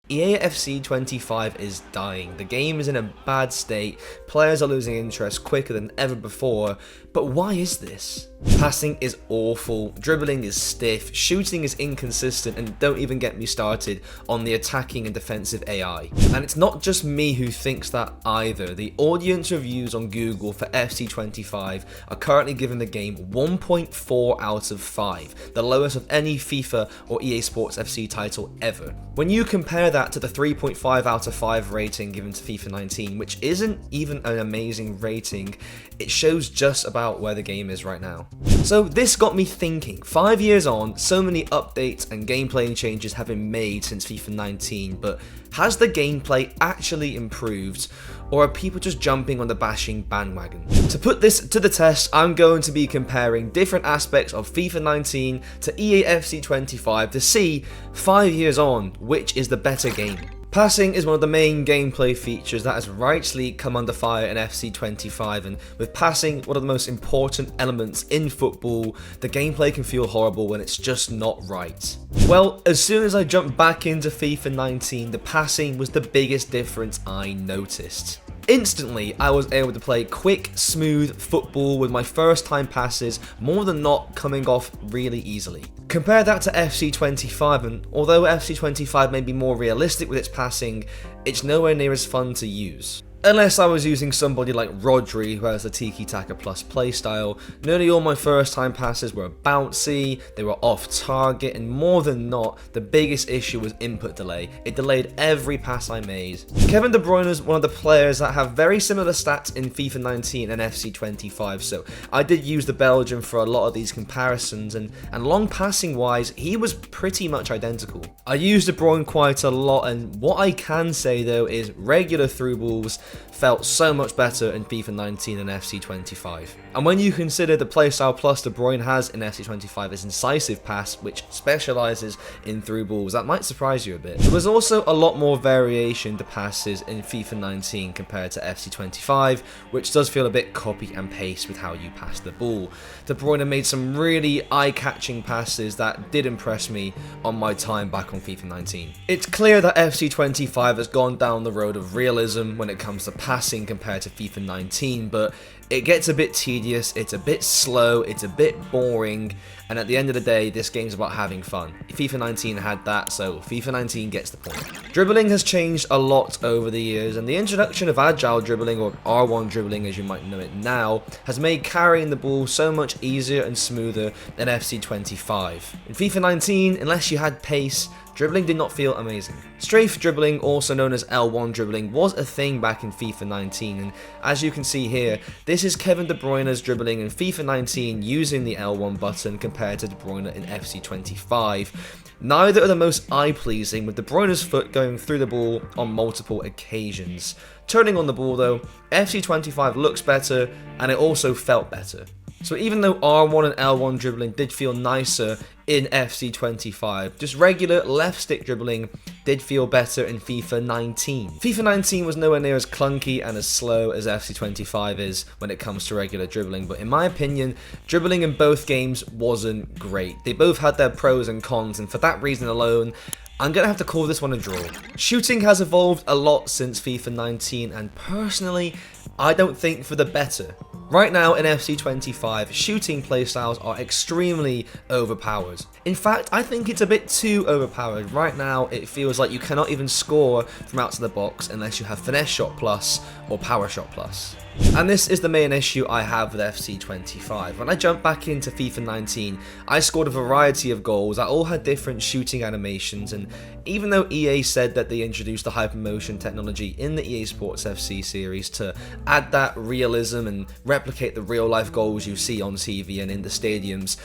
EAFC 25 is dying. The game is in a bad state, players are losing interest quicker than ever before, but why is this? Passing is awful, dribbling is stiff, shooting is inconsistent, and don't even get me started on the attacking and defensive AI. And it's not just me who thinks that either. The audience reviews on Google for FC25 are currently giving the game 1.4 out of 5, the lowest of any FIFA or EA Sports FC title ever. When you compare that to the 3.5 out of 5 rating given to FIFA 19, which isn't even an amazing rating, it shows just about where the game is right now. So this got me thinking, 5 years on, so many updates and gameplay changes have been made since FIFA 19, but has the gameplay actually improved, or are people just jumping on the bashing bandwagon? To put this to the test, I'm going to be comparing different aspects of FIFA 19 to EAFC 25 to see, 5 years on, which is the better game. Passing is one of the main gameplay features that has rightly come under fire in FC 25, and with passing one of the most important elements in football, the gameplay can feel horrible when it's just not right. Well, as soon as I jumped back into FIFA 19, the passing was the biggest difference I noticed. Instantly, I was able to play quick, smooth football with my first time passes more than not coming off really easily. Compare that to FC25, and although FC25 may be more realistic with its passing, it's nowhere near as fun to use. Unless I was using somebody like Rodri, who has the tiki-taka plus playstyle, nearly all my first time passes were bouncy, they were off target, and more than not, the biggest issue was input delay. It delayed every pass I made. Kevin De Bruyne is one of the players that have very similar stats in FIFA 19 and FC 25, so I did use the Belgian for a lot of these comparisons, and long passing wise, he was pretty much identical. I used De Bruyne quite a lot, and what I can say though is regular through balls felt so much better in FIFA 19 and FC 25. And when you consider the playstyle plus De Bruyne has in FC 25 is incisive pass, which specialises in through balls, that might surprise you a bit. There was also a lot more variation to passes in FIFA 19 compared to FC 25, which does feel a bit copy and paste with how you pass the ball. De Bruyne made some really eye-catching passes that did impress me on my time back on FIFA 19. It's clear that FC 25 has gone down the road of realism when it comes to passing compared to FIFA 19, but it gets a bit tedious, it's a bit slow, it's a bit boring, and at the end of the day, this game's about having fun. FIFA 19 had that, so FIFA 19 gets the point. Dribbling has changed a lot over the years, and the introduction of agile dribbling, or R1 dribbling as you might know it now, has made carrying the ball so much easier and smoother than FC 25. In FIFA 19, unless you had pace, dribbling did not feel amazing. Strafe dribbling, also known as L1 dribbling, was a thing back in FIFA 19, and as you can see here, this is Kevin De Bruyne's dribbling in FIFA 19 using the L1 button compared to De Bruyne in FC 25. Neither are the most eye-pleasing, with De Bruyne's foot going through the ball on multiple occasions. Turning on the ball though, FC 25 looks better, and it also felt better. So even though R1 and L1 dribbling did feel nicer in FC 25, just regular left stick dribbling did feel better in FIFA 19. FIFA 19 was nowhere near as clunky and as slow as FC 25 is when it comes to regular dribbling, but in my opinion, dribbling in both games wasn't great. They both had their pros and cons, and for that reason alone, I'm going to have to call this one a draw. Shooting has evolved a lot since FIFA 19, and personally, I don't think for the better. Right now in FC 25, shooting playstyles are extremely overpowered. In fact, I think it's a bit too overpowered. Right now, it feels like you cannot even score from outside the box unless you have Finesse Shot Plus or Power Shot Plus. And this is the main issue I have with FC 25. When I jumped back into FIFA 19, I scored a variety of goals that all had different shooting animations, and even though EA said that they introduced the hypermotion technology in the EA Sports FC series to add that realism and replicate the real life goals you see on TV and in the stadiums,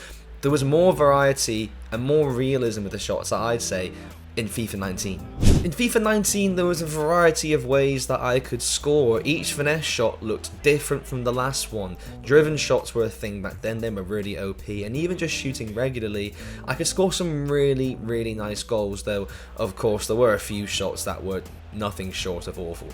there was more variety and more realism with the shots that I'd say in FIFA 19. In FIFA 19, there was a variety of ways that I could score. Each finesse shot looked different from the last one. Driven shots were a thing back then, they were really OP, and even just shooting regularly, I could score some really, really nice goals, though of course there were a few shots that were nothing short of awful.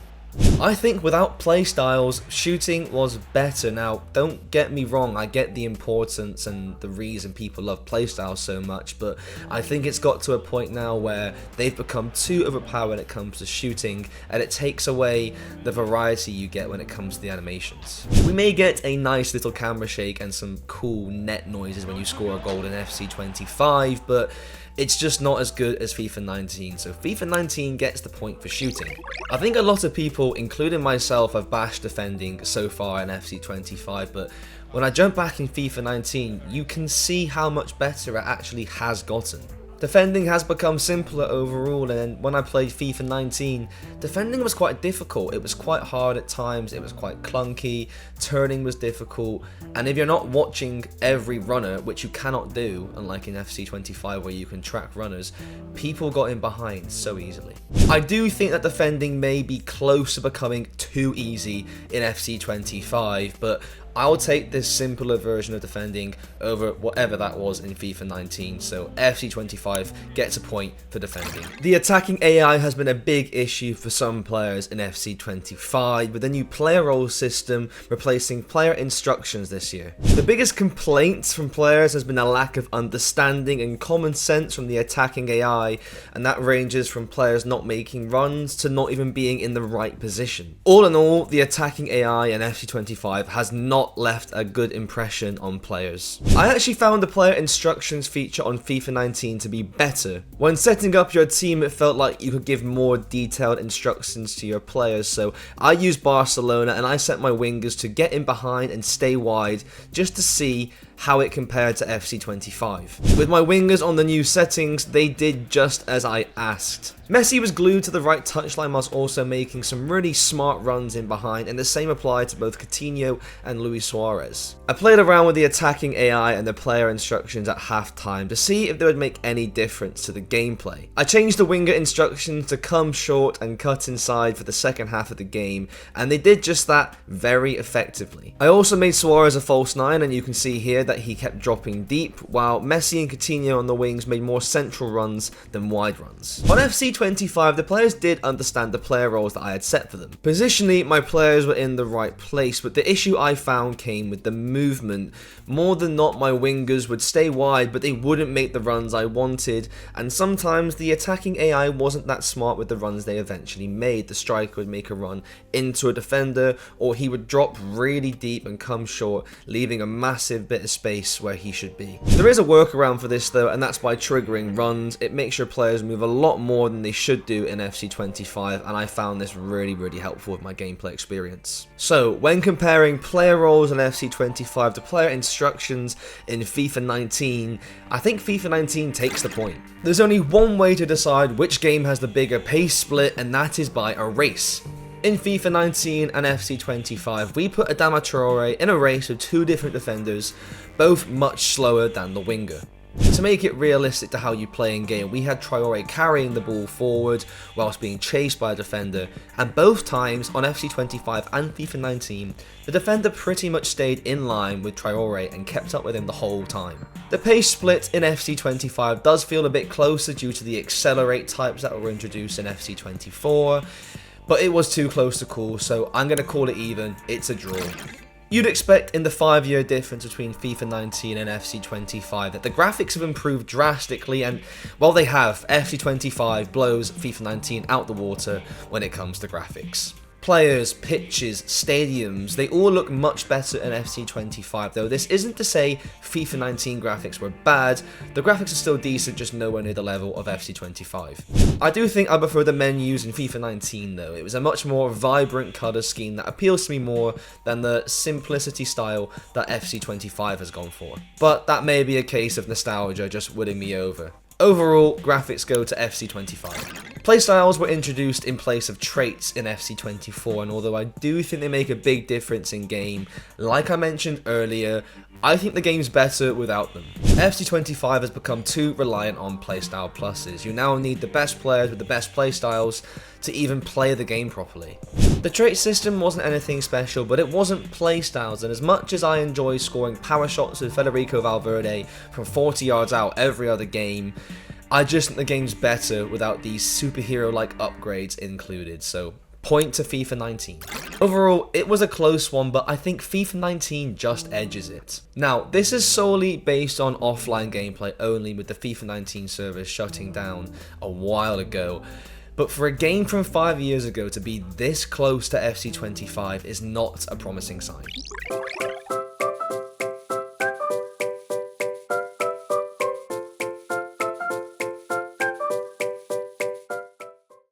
I think without playstyles, shooting was better. Now, don't get me wrong, I get the importance and the reason people love playstyles so much, but I think it's got to a point now where they've become too overpowered when it comes to shooting, and it takes away the variety you get when it comes to the animations. We may get a nice little camera shake and some cool net noises when you score a goal in FC 25, but it's just not as good as FIFA 19, so FIFA 19 gets the point for shooting. I think a lot of people, including myself, have bashed defending so far in FC 25, but when I jump back in FIFA 19, you can see how much better it actually has gotten. Defending has become simpler overall, and when I played FIFA 19, defending was quite difficult. It was quite hard at times, it was quite clunky, turning was difficult, and if you're not watching every runner, which you cannot do, unlike in FC 25 where you can track runners, people got in behind so easily. I do think that defending may be close to becoming too easy in FC 25, but I'll take this simpler version of defending over whatever that was in FIFA 19, so FC 25 gets a point for defending. The attacking AI has been a big issue for some players in FC 25, with the new player role system replacing player instructions this year. The biggest complaints from players has been a lack of understanding and common sense from the attacking AI, and that ranges from players not making runs to not even being in the right position. All in all, the attacking AI in FC 25 has not left a good impression on players. I actually found the player instructions feature on FIFA 19 to be better. When setting up your team, it felt like you could give more detailed instructions to your players, so I used Barcelona and I set my wingers to get in behind and stay wide just to see how it compared to FC 25. With my wingers on the new settings, they did just as I asked. Messi was glued to the right touchline whilst also making some really smart runs in behind, and the same applied to both Coutinho and Luis Suarez. I played around with the attacking AI and the player instructions at halftime to see if they would make any difference to the gameplay. I changed the winger instructions to come short and cut inside for the second half of the game, and they did just that very effectively. I also made Suarez a false 9, and you can see here that he kept dropping deep, while Messi and Coutinho on the wings made more central runs than wide runs. On FC 25, the players did understand the player roles that I had set for them. Positionally, my players were in the right place, but the issue I found came with the movement. More than not, my wingers would stay wide, but they wouldn't make the runs I wanted, and sometimes the attacking AI wasn't that smart with the runs they eventually made. The striker would make a run into a defender, or he would drop really deep and come short, leaving a massive bit of space where he should be. There is a workaround for this though, and that's by triggering runs. It makes your players move a lot more than they should do in FC 25, and I found this really helpful with my gameplay experience. So when comparing player roles in FC 25 to player instructions in FIFA 19, I think FIFA 19 takes the point. There's only one way to decide which game has the bigger pace split, and that is by a race. In FIFA 19 and FC 25, we put Adama Traore in a race with two different defenders, both much slower than the winger. To make it realistic to how you play in game, we had Traore carrying the ball forward whilst being chased by a defender, and both times on FC 25 and FIFA 19, the defender pretty much stayed in line with Traore and kept up with him the whole time. The pace split in FC 25 does feel a bit closer due to the accelerate types that were introduced in FC 24, but it was too close to call, so I'm going to call it even. It's a draw. You'd expect in the 5-year difference between FIFA 19 and FC 25 that the graphics have improved drastically, and while they have, FC 25 blows FIFA 19 out the water when it comes to graphics. Players, pitches, stadiums, they all look much better in FC 25 though. This isn't to say FIFA 19 graphics were bad, the graphics are still decent, just nowhere near the level of FC 25. I do think I prefer the menus in FIFA 19 though. It was a much more vibrant colour scheme that appeals to me more than the simplicity style that FC 25 has gone for. But that may be a case of nostalgia just winning me over. Overall, graphics go to FC 25. Playstyles were introduced in place of traits in FC 24, and although I do think they make a big difference in game, like I mentioned earlier, I think the game's better without them. FC 25 has become too reliant on playstyle pluses. You now need the best players with the best playstyles to even play the game properly. The trait system wasn't anything special, but it wasn't playstyles, and as much as I enjoy scoring power shots with Federico Valverde from 40 yards out every other game, I just think the game's better without these superhero-like upgrades included, so Point to FIFA 19. Overall, it was a close one, but I think FIFA 19 just edges it. Now, this is solely based on offline gameplay only, with the FIFA 19 servers shutting down a while ago. But for a game from 5 years ago to be this close to FC25 is not a promising sign.